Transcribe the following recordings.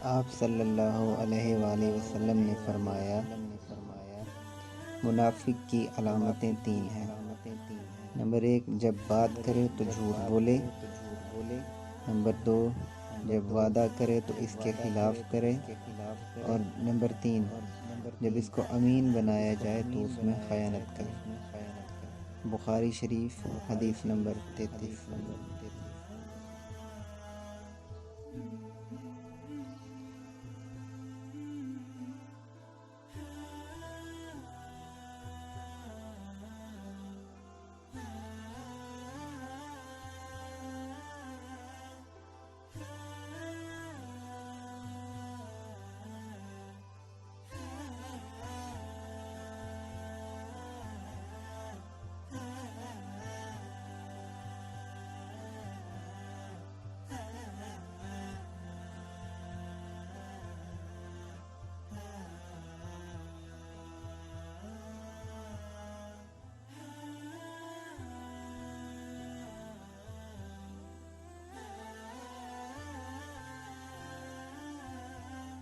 आप सल्लल्लाहु अलैहि वसल्लम ने फरमाया, मुनाफिक की अलामतें 3 हैं। नंबर 1, जब बात करे तो झूठ बोले। नंबर 2, जब वादा करे तो इसके खिलाफ करे। और नंबर 3, जब इसको अमीन बनाया जाए तो उसमें खयानत करे। बुखारी शरीफ हदीस नंबर 33।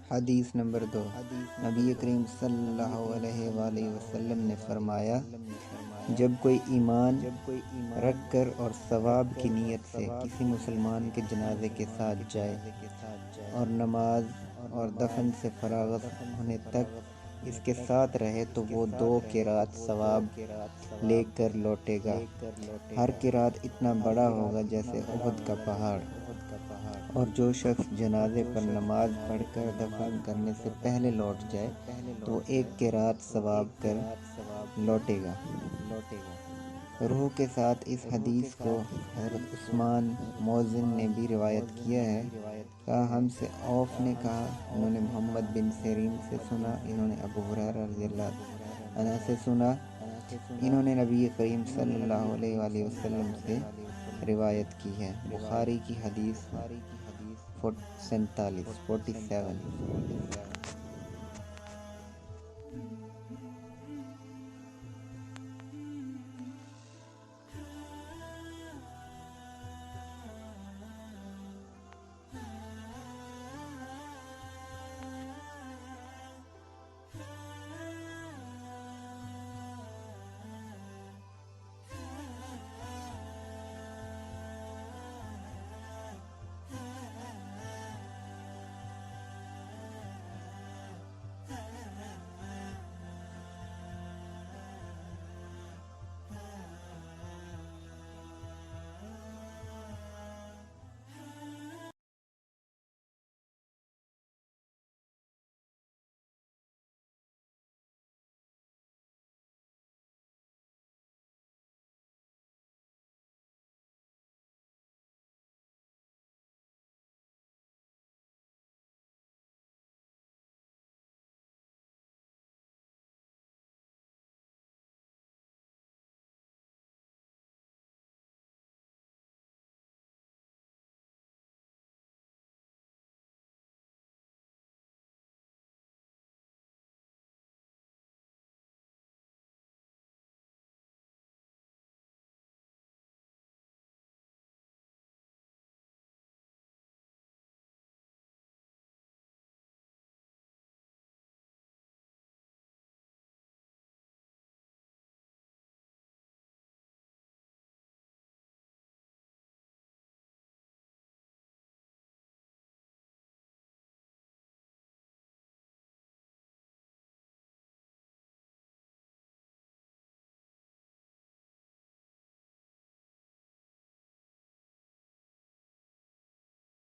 हदीस नंबर 2, नबी करीम सल्लल्लाहु अलैहि वसल्लम ने फरमाया, जब कोई ईमान रख कर और सवाब की नीयत से किसी मुसलमान के जनाजे के साथ जाए और नमाज और दफन से फरागत होने तक इसके साथ रहे तो वो 2 क़िरात सवाब लेकर लौटेगा। हर क़िरात इतना बड़ा होगा जैसे उहद का पहाड़। और जो शख्स जनाजे पर नमाज पढ़कर दफन करने से पहले लौट जाए तो 1 क़िरात सवाब कर लौटेगा। रूह के साथ इस हदीस को हज़रत उस्मान मौज़िन ने भी रिवायत किया है। कहा, हमसे औफ ने कहा, इन्होंने मोहम्मद बिन सिरीन से सुना, इन्होंने अबू हुरैरा रज़ियल्लाहु अन्हु से सुना, इन्होंने नबी करीम सल्लल्लाहु अलैहि वसल्लम से रिवायत की है। बुखारी की हदीस 47।